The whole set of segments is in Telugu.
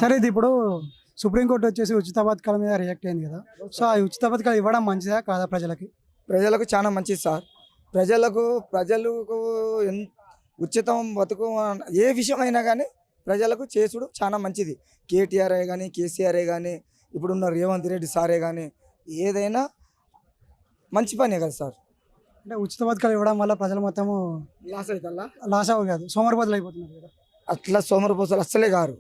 సరే ఇది ఇప్పుడు సుప్రీంకోర్టు వచ్చేసి ఉచిత పథకాల మీద రియాక్ట్ అయింది కదా. సో ఆ ఉచిత పథకాలు ఇవ్వడం మంచిదా కాదా ప్రజలకి? ప్రజలకు చాలా మంచిది సార్. ప్రజలకు ఉచితం బతుకు ఏ విషయం అయినా కానీ ప్రజలకు చేసుడు చాలా మంచిది. కేటీఆర్ కానీ కేసీఆర్ కానీ ఇప్పుడున్న రేవంత్ రెడ్డి సారే కానీ ఏదైనా మంచి పనే కదా సార్. అంటే ఉచిత పథకాలు ఇవ్వడం వల్ల ప్రజలు మొత్తము లాస్ అవుతుందా? లాస్ అవ్వ కాదు, సోమరిపోతులు అయిపోతున్నారు కదా. అట్లా సోమరిపోతులు అస్సలే గారు.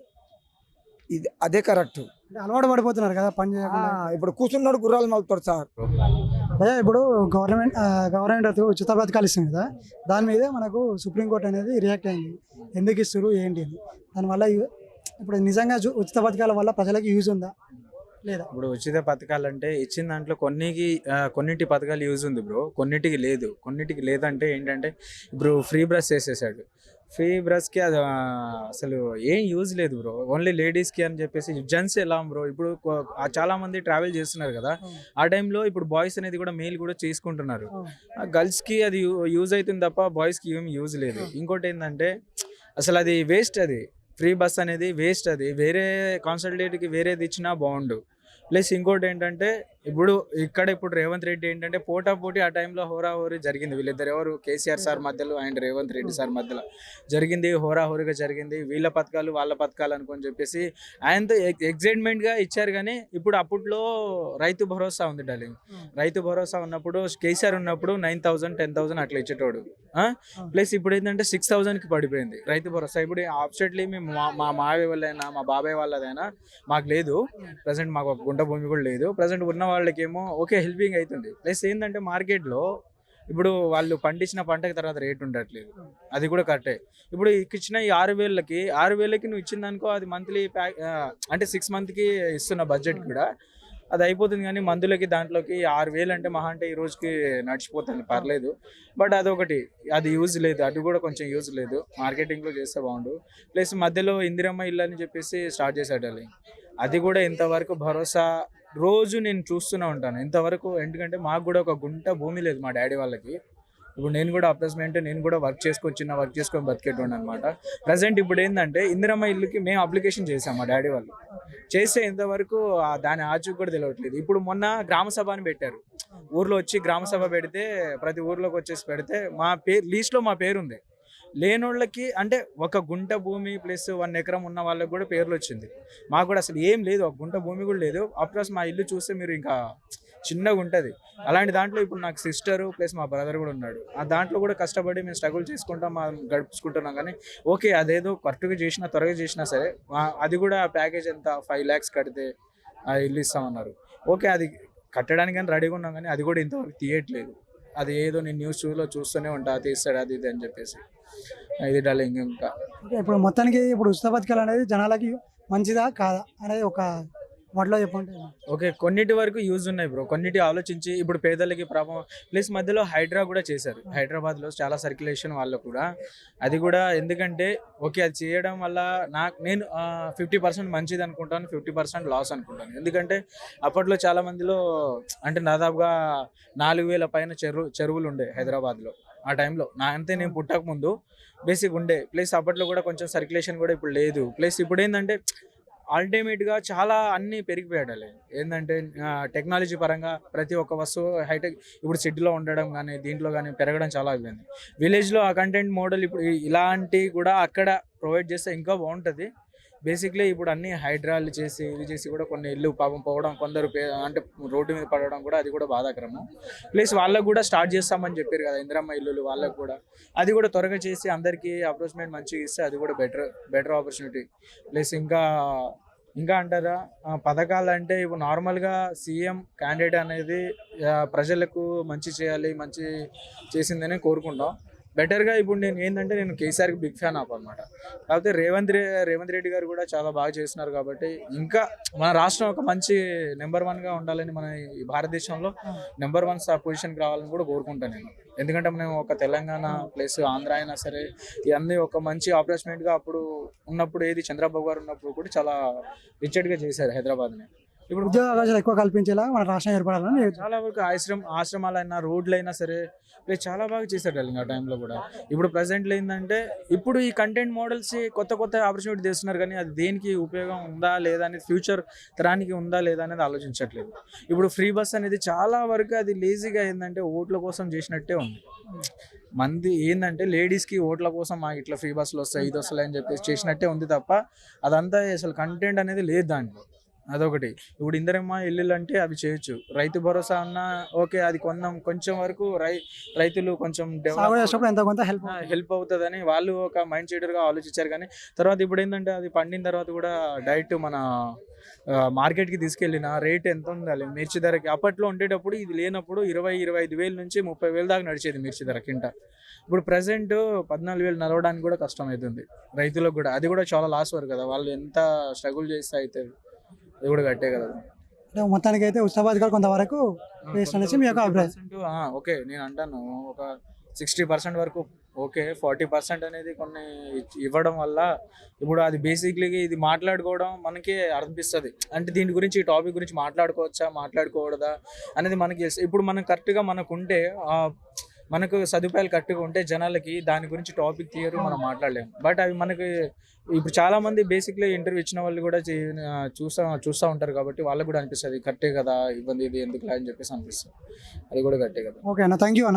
ఇది అదే కరెక్ట్. అంటే అలవాటు పడిపోతున్నారు కదా పని చేయకుండా. ఇప్పుడు కూర్చున్నాడు గుర్రాలు మలుపుతాడు సార్. అదే ఇప్పుడు గవర్నమెంట్ ఉచిత పథకాలు ఇస్తుంది కదా, దాని మీద మనకు సుప్రీంకోర్టు అనేది రియాక్ట్ అయింది. ఎందుకు ఇస్తారు ఏంటి అని. దానివల్ల ఇప్పుడు నిజంగా ఉచిత పథకాల వల్ల ప్రజలకు యూజ్ ఉందా లేదా? ఇప్పుడు ఉచిత పథకాలు అంటే ఇచ్చిన దాంట్లో కొన్నిటి పథకాలు యూజ్ ఉంది బ్రో, కొన్నిటికి లేదు. కొన్నిటికి లేదంటే ఏంటంటే ఇప్పుడు ఫ్రీ బ్రష్ చేసేసాడు. ఫ్రీ బ్రష్కి అది అసలు ఏం యూజ్ లేదు బ్రో, ఓన్లీ లేడీస్కి అని చెప్పేసి. జెంట్స్ ఎలా బ్రో, ఇప్పుడు చాలా మంది ట్రావెల్ చేస్తున్నారు కదా, ఆ టైంలో ఇప్పుడు బాయ్స్ అనేది కూడా మెయిల్ కూడా చేసుకుంటున్నారు. గర్ల్స్కి అది యూజ్ అవుతుంది తప్ప బాయ్స్కి ఏం యూజ్ లేదు. ఇంకోటి ఏంటంటే అసలు అది వేస్ట్, అది ఫ్రీ బస్ అనేది వేస్ట్. అది వేరే కాన్సల్టేట్కి వేరేది ఇచ్చినా బాగుండు. ప్లస్ ఇంకోటి ఏంటంటే ఇప్పుడు రేవంత్ రెడ్డి ఏంటంటే పోటాపోటీ ఆ టైంలో హోరాహోరీ జరిగింది. వీళ్ళిద్దరు ఎవరు, కేసీఆర్ సార్ మధ్యలో అండ్ రేవంత్ రెడ్డి సార్ మధ్యలో జరిగింది, హోరాహోరీగా జరిగింది. వీళ్ళ పథకాలు వాళ్ళ పథకాలు అనుకొని చెప్పేసి ఆయనతో ఎగ్జైట్మెంట్గా ఇచ్చారు. కానీ ఇప్పుడు అప్పట్లో రైతు భరోసా ఉంది డార్లింగ్. రైతు భరోసా ఉన్నప్పుడు కేసీఆర్ ఉన్నప్పుడు 9,000 10,000 అట్లా ఇచ్చేటోడు. ప్లస్ ఇప్పుడు ఏంటంటే 6,000కి పడిపోయింది రైతు భరోసా. ఇప్పుడు ఆబ్సెట్లీ మేము మా మావయ్య వాళ్ళైనా మా బాబాయ్ వాళ్ళదైనా మాకు లేదు ప్రజెంట్, మాకు ఒక గుంట భూమి కూడా లేదు ప్రజెంట్. ఉన్న వాళ్ళకేమో ఓకే హెల్పింగ్ అవుతుంది. ప్లస్ ఏంటంటే మార్కెట్లో ఇప్పుడు వాళ్ళు పండించిన పంటకి తర్వాత రేట్ ఉండట్లేదు, అది కూడా కరెక్టే. ఇప్పుడు ఇచ్చిన ఈ 6,000కి నువ్వు ఇచ్చిందనుకో, అది మంత్లీ అంటే 6 monthsకి ఇస్తున్న బడ్జెట్ కూడా అది అయిపోతుంది. కానీ మందులకి దాంట్లోకి 6,000 అంటే మహా అంటే ఈ రోజుకి నడిచిపోతుంది, పర్లేదు. బట్ అదొకటి, అది యూజ్ లేదు, అది కూడా కొంచెం యూజ్ లేదు. మార్కెటింగ్లో చేస్తే బాగుండు. ప్లస్ మధ్యలో ఇందిరమ్మ ఇల్లు అని చెప్పేసి స్టార్ట్ చేశాడు అది. అది కూడా ఇంతవరకు భరోసా రోజు నేను చూస్తూనే ఉంటాను ఇంతవరకు. ఎందుకంటే మాకు కూడా ఒక గుంట భూమి లేదు మా డాడీ వాళ్ళకి. ఇప్పుడు నేను కూడా అప్రెస్మెంట్ నేను కూడా వర్క్ చేసుకొని బతికేటోండి అనమాట. ప్రజెంట్ ఇప్పుడు ఏంటంటే ఇందిరమ్మ ఇల్లుకి మేము అప్లికేషన్ చేసాం మా డాడీ వాళ్ళు. చేస్తే ఇంతవరకు దాని ఆచూకు కూడా తెలియట్లేదు. ఇప్పుడు మొన్న గ్రామ సభ అని పెట్టారు, ఊర్లో వచ్చి గ్రామ సభ పెడితే ప్రతి ఊర్లోకి వచ్చేసి పెడితే మా పేరు లీస్ట్లో మా పేరు ఉంది. లేనోళ్ళకి అంటే ఒక గుంట భూమి ప్లస్ 1 ఎకరం ఉన్న వాళ్ళకి కూడా పేర్లు వచ్చింది. మాకు కూడా అసలు ఏం లేదు, ఒక గుంట భూమి కూడా లేదు. అప్రోస్ మా ఇల్లు చూస్తే మీరు ఇంకా చిన్నగా ఉంటుంది. అలాంటి దాంట్లో ఇప్పుడు నాకు సిస్టరు ప్లస్ మా బ్రదర్ కూడా ఉన్నాడు. ఆ దాంట్లో కూడా కష్టపడి మేము స్ట్రగుల్ చేసుకుంటాం, గడుపుకుంటున్నాం. కానీ ఓకే అదేదో కరెక్ట్గా చేసినా త్వరగా చేసినా సరే అది కూడా ప్యాకేజ్ ఎంత 5 lakhs కడితే ఆ ఇల్లు ఇస్తామన్నారు. ఓకే అది కట్టడానికి కానీ రెడీగా ఉన్నాం, కానీ అది కూడా ఇంతవరకు తీయట్లేదు. అది ఏదో నేను న్యూస్లో చూస్తూనే ఉంటా, తీస్తాడు అది ఇది అని చెప్పేసి. ఇది డార్లింగ్. ఇంకా ఇప్పుడు మొత్తానికి ఇప్పుడు ఉచిత పథకాలు అనేది జనాలకి మంచిదా కాదా అనేది ఒక వాటిలో చెప్పండి. ఓకే కొన్నిటి వరకు యూజ్ ఉన్నాయి బ్రో, కొన్నిటి ఆలోచించి ఇప్పుడు పేదలకి ప్రాబ్లం. ప్లస్ మధ్యలో హైడ్రా కూడా చేశారు, హైదరాబాద్లో చాలా సర్క్యులేషన్ వాళ్ళు కూడా. అది కూడా ఎందుకంటే ఓకే అది చేయడం వల్ల నేను 50% మంచిది అనుకుంటాను, 50% లాస్ అనుకుంటాను. ఎందుకంటే అప్పట్లో చాలా మందిలో అంటే దాదాపుగా 4,000 పైన చెరువులు ఉండే హైదరాబాద్లో ఆ టైంలో. అంతే నేను పుట్టక ముందు బేసిక్ ఉండే. ప్లస్ అప్పట్లో కూడా కొంచెం సర్క్యులేషన్ కూడా ఇప్పుడు లేదు. ప్లస్ ఇప్పుడు ఏంటంటే అల్టిమేట్గా చాలా అన్నీ పెరిగిపోయాడు. ఏంటంటే టెక్నాలజీ పరంగా ప్రతి ఒక్క వస్తువు హైటెక్ ఇప్పుడు సిటీలో ఉండడం కానీ దీంట్లో కానీ పెరగడం చాలా అయిపోయింది. విలేజ్లో ఆ కంటెంట్ మోడల్ ఇప్పుడు ఇలాంటివి కూడా అక్కడ ప్రొవైడ్ చేస్తే ఇంకా బాగుంటుంది. బేసిక్లీ ఇప్పుడు అన్ని హైడ్రాలు చేసి ఇవి చేసి కూడా కొన్ని ఇల్లు పాపం పోవడం, కొందరు అంటే రోడ్డు మీద పడడం కూడా అది కూడా బాధాకరము. ప్లస్ వాళ్ళకు కూడా స్టార్ట్ చేస్తామని చెప్పారు కదా ఇందిరమ్మ ఇల్లులు, వాళ్ళకు కూడా అది కూడా త్వరగా చేసి అందరికీ అప్రోచ్మెంట్ మంచిగా ఇస్తే అది కూడా బెటర్ ఆపర్చునిటీ. ప్లస్ ఇంకా అంటారా పథకాలు అంటే ఇప్పుడు నార్మల్గా సీఎం క్యాండిడేట్ అనేది ప్రజలకు మంచి చేయాలి, మంచి చేసిందని కోరుకుంటాం. బెటర్గా ఇప్పుడు నేను కేసీఆర్కి బిగ్ ఫ్యాన్ అనమాట. కాకపోతే రేవంత్ రెడ్డి గారు కూడా చాలా బాగా చేస్తున్నారు. కాబట్టి ఇంకా మన రాష్ట్రం ఒక మంచి నెంబర్ 1గా ఉండాలని, మన ఈ భారతదేశంలో నెంబర్ 1 పొజిషన్కి రావాలని కూడా కోరుకుంటాను నేను. ఎందుకంటే మనం ఒక తెలంగాణ ప్లస్ ఆంధ్ర అయినా సరే ఇవన్నీ ఒక మంచి ఆపర్చునిటీగా అప్పుడు ఉన్నప్పుడు ఏది చంద్రబాబు గారు ఉన్నప్పుడు కూడా చాలా రిచెడ్గా చేశారు హైదరాబాద్ని. ఇప్పుడు ఉద్యోగ అవకాశాలు ఎక్కువ కల్పించేలా మన రాష్ట్రం ఏర్పడాలని చాలా వరకు ఆశ్రమాలైనా రోడ్లైనా సరే ప్లస్ చాలా బాగా చేశారు వాళ్ళు ఆ టైంలో కూడా. ఇప్పుడు ప్రజెంట్లో ఏంటంటే ఇప్పుడు ఈ కంటెంట్ మోడల్స్ కొత్త ఆపర్చునిటీ తెస్తున్నారు, కానీ అది దేనికి ఉపయోగం ఉందా లేదా అనేది, ఫ్యూచర్ తరానికి ఉందా లేదా అనేది ఆలోచించట్లేదు. ఇప్పుడు ఫ్రీ బస్ అనేది చాలా వరకు అది లేజీగా ఏంటంటే ఓట్ల కోసం చేసినట్టే ఉంది. మంది ఏంటంటే లేడీస్కి ఓట్ల కోసం ఇట్లా ఫ్రీ బస్సులు వస్తాయి ఇది వస్తాయి అని చెప్పేసి చేసినట్టే ఉంది తప్ప అదంతా అసలు కంటెంట్ అనేది లేదు దాంట్లో. అదొకటి. ఇప్పుడు ఇందరమ్మ ఇల్లులు అంటే అవి చేయొచ్చు, రైతు భరోసా అన్న ఓకే, అది కొంచెం వరకు రైతులు కొంచెం సాగు చేసినప్పుడు ఎంతో కొంత హెల్ప్ అవుతుందని వాళ్ళు ఒక మైండ్ సెటర్గా ఆలోచించారు. కానీ తర్వాత ఇప్పుడు ఏంటంటే అది పండిన తర్వాత కూడా డైరెక్ట్ మన మార్కెట్కి తీసుకెళ్ళిన రేట్ ఎంత ఉండాలి మిర్చి ధరకి. అప్పట్లో ఉండేటప్పుడు ఇది లేనప్పుడు 20-25 వేల నుంచి 30,000 దాకా నడిచేది మిర్చి ధర కింట. ఇప్పుడు ప్రజెంట్ 14,000 నడవడానికి కూడా కష్టం అవుతుంది రైతులకు కూడా. అది కూడా చాలా లాస్ వరకు కదా, వాళ్ళు ఎంత స్ట్రగుల్ చేస్తే అవుతుంది, అది కూడా కట్టే కదా. మొత్తానికి అయితే ఉచిత పథకాలు కొంతవరకు వేస్ట్ అనేసి మీ యొక్క అభిప్రాయం. ఓకే, నేను అంటాను ఒక 60% వరకు ఓకే. 40% అనేది కొన్ని ఇవ్వడం వల్ల ఇప్పుడు అది బేసిక్లీ ఇది మాట్లాడుకోవడం మనకి అనిపిస్తుంది, అంటే దీని గురించి ఈ టాపిక్ గురించి మాట్లాడుకోవచ్చా మాట్లాడుకోకూడదా అనేది మనకి తెలుసు. ఇప్పుడు మనం కరెక్ట్గా మనకుంటే మనకు సదుపాయాలు కరెక్ట్గా ఉంటే జనాలకి దాని గురించి టాపిక్ తీయరు, మనం మాట్లాడలేము. బట్ అవి మనకి ఇప్పుడు చాలా మంది బేసిక్లీ ఇంటర్వ్యూ ఇచ్చిన వాళ్ళు కూడా చూస్తూ ఉంటారు కాబట్టి వాళ్ళకు కూడా అనిపిస్తుంది కరెక్టే కదా, ఇబ్బంది ఇది ఎందుకులా అని చెప్పేసి అనిపిస్తుంది. అది కూడా కరెక్టే కదా. ఓకే అన్న, థ్యాంక్ యూ అన్న.